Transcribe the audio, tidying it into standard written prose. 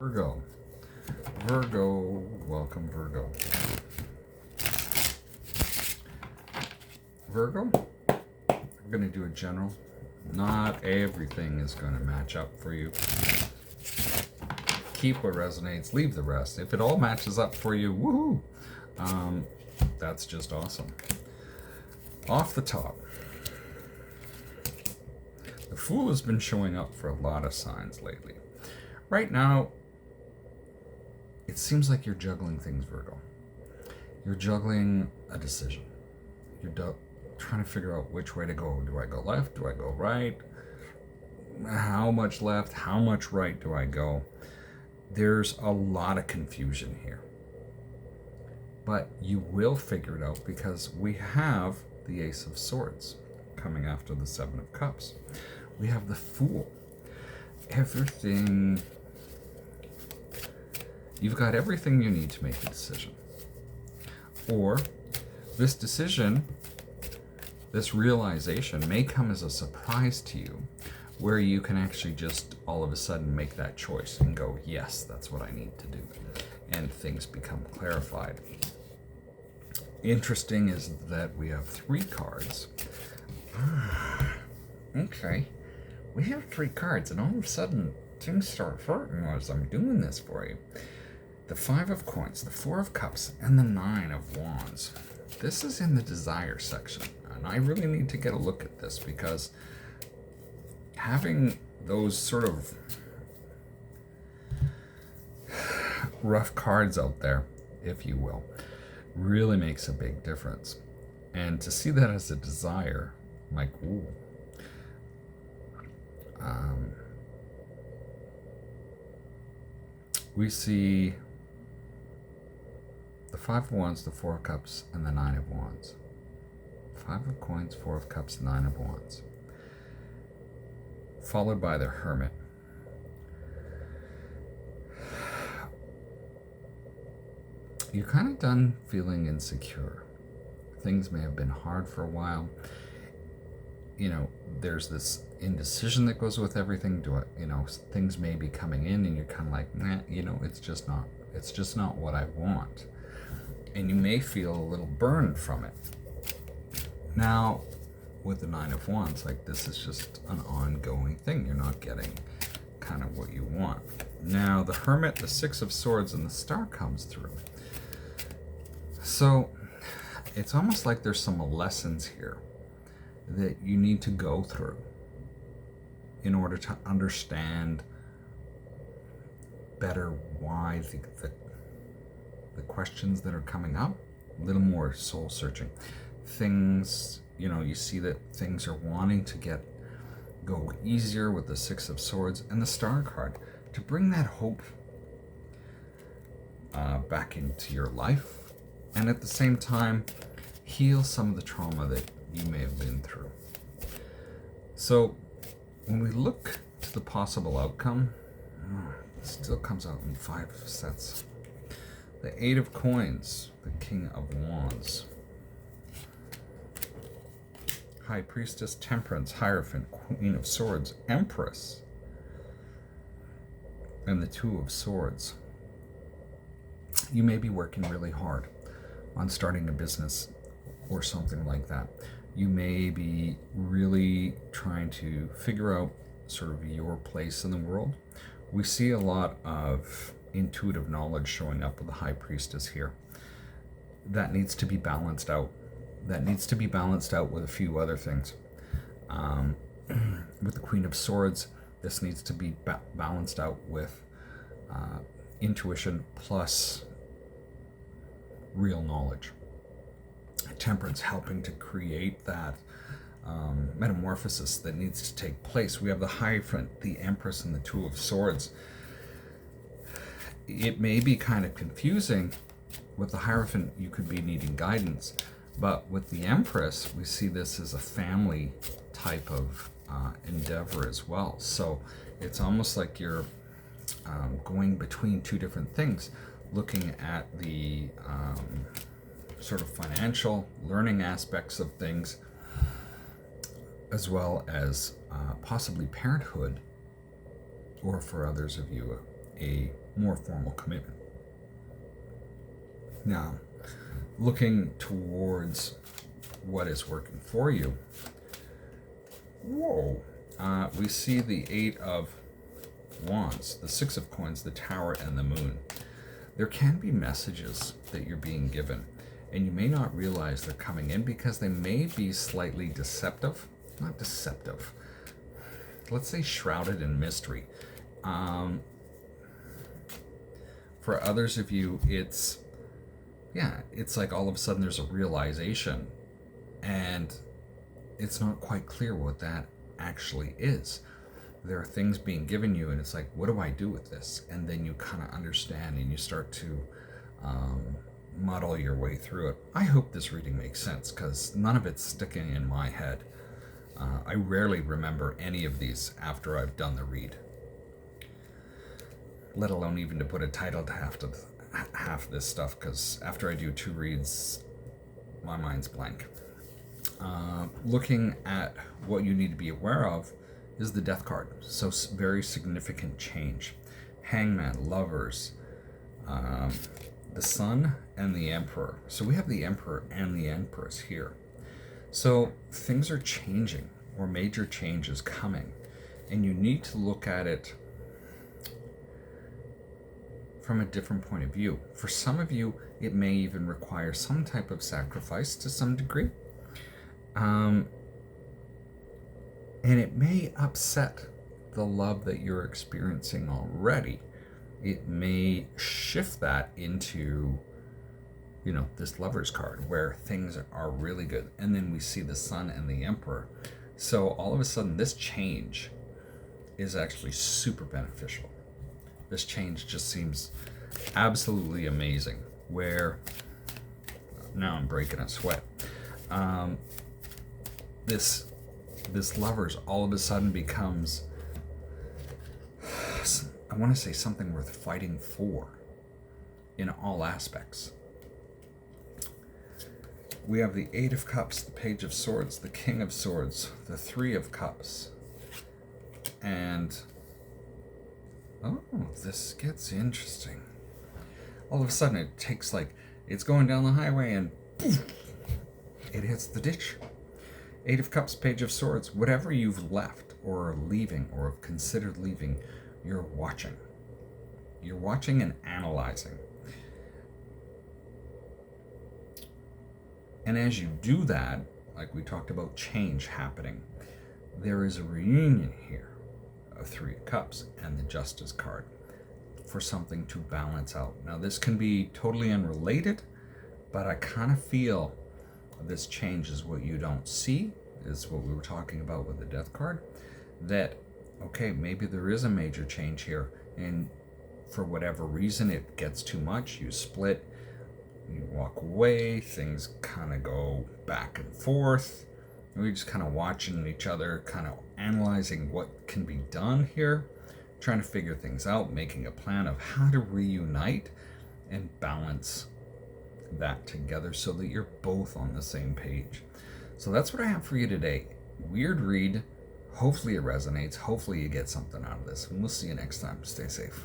Virgo. Virgo, welcome Virgo. Virgo, I'm going to do a general. Not everything is going to match up for you. Keep what resonates, leave the rest. If it all matches up for you, woohoo! That's just awesome. Off the top, the Fool has been showing up for a lot of signs lately. Right now, it seems like you're juggling things, Virgo. You're juggling a decision. You're trying to figure out which way to go. Do I go left? Do I go right? How much left? How much right do I go? There's a lot of confusion here. But you will figure it out because we have the Ace of Swords coming after the Seven of Cups. We have the Fool. You've got everything you need to make a decision. Or this decision, this realization may come as a surprise to you, where you can actually just all of a sudden make that choice and go, yes, that's what I need to do. And things become clarified. Interesting is that we have 3 cards. Okay, we have 3 cards, and all of a sudden things start hurting as I'm doing this for you. The 5 of Coins, the 4 of Cups, and the 9 of Wands. This is in the desire section, and I really need to get a look at this because having those sort of rough cards out there, if you will, really makes a big difference. And to see that as a desire, I'm like, ooh. We see the 5 of Wands, the 4 of Cups, and the 9 of Wands. 5 of Coins, 4 of Cups, 9 of Wands. Followed by the Hermit. You're kind of done feeling insecure. Things may have been hard for a while. You know, there's this indecision that goes with everything. Things may be coming in and you're kind of like, nah, it's just not what I want. And you may feel a little burned from it. Now, with the 9 of Wands, like, this is just an ongoing thing. You're not getting kind of what you want. Now, the Hermit, the 6 of Swords, and the Star comes through. So, it's almost like there's some lessons here that you need to go through in order to understand better why the questions that are coming up, a little more soul searching. Things, you see that things are wanting to go easier with the 6 of Swords and the Star card to bring that hope back into your life, and at the same time heal some of the trauma that you may have been through. So when we look to the possible outcome, it still comes out in 5 sets. The 8 of Coins, the King of Wands, High Priestess, Temperance, Hierophant, Queen of Swords, Empress, and the 2 of Swords. You may be working really hard on starting a business or something like that. You may be really trying to figure out sort of your place in the world. We see a lot of intuitive knowledge showing up with the High Priestess here. That needs to be balanced out. That needs to be balanced out with a few other things. With the Queen of Swords, this needs to be balanced out with intuition plus real knowledge. Temperance helping to create that metamorphosis that needs to take place. We have the Hierophant, the Empress, and the 2 of Swords. It may be kind of confusing. With the Hierophant, you could be needing guidance. But with the Empress, we see this as a family type of endeavor as well. So it's almost like you're going between 2 different things, looking at the sort of financial learning aspects of things, as well as possibly parenthood, or for others of you, a more formal commitment. Now, looking towards what is working for you, we see the Eight of Wands, the Six of Coins, the Tower, and the Moon. There can be messages that you're being given, and you may not realize they're coming in because they may be slightly deceptive. Not deceptive. Let's say shrouded in mystery. For others of you, it's like all of a sudden there's a realization, and it's not quite clear what that actually is. There are things being given you, and it's like, what do I do with this? And then you kind of understand, and you start to muddle your way through it. I hope this reading makes sense, because none of it's sticking in my head. I rarely remember any of these after I've done the read, let alone even to put a title to half this stuff, because after I do 2 reads, my mind's blank. Looking at what you need to be aware of is the Death card. So very significant change. Hangman, Lovers, the Sun, and the Emperor. So we have the Emperor and the Empress here. So things are changing, or major change is coming, and you need to look at it from a different point of view. For some of you, it may even require some type of sacrifice to some degree. And it may upset the love that you're experiencing already. It may shift that into, this Lover's card where things are really good. And then we see the Sun and the Emperor. So all of a sudden, this change is actually super beneficial. This change just seems absolutely amazing, where now I'm breaking a sweat. This Lovers all of a sudden becomes, I want to say, something worth fighting for in all aspects. We have the Eight of Cups, the Page of Swords, the King of Swords, the Three of Cups, and this gets interesting. All of a sudden it takes, it's going down the highway and poof, it hits the ditch. Eight of Cups, Page of Swords, whatever you've left or are leaving or have considered leaving, you're watching. You're watching and analyzing. And as you do that, like we talked about change happening, there is a reunion here of Three of Cups and the Justice card for something to balance out. Now, this can be totally unrelated, but I kind of feel this change is what you don't see, is what we were talking about with the Death card, that, okay, maybe there is a major change here, and for whatever reason it gets too much, you split, you walk away, things kind of go back and forth. We're just kind of watching each other, kind of analyzing what can be done here, trying to figure things out, making a plan of how to reunite and balance that together so that you're both on the same page. So that's what I have for you today. Weird read. Hopefully it resonates. Hopefully you get something out of this. And we'll see you next time. Stay safe.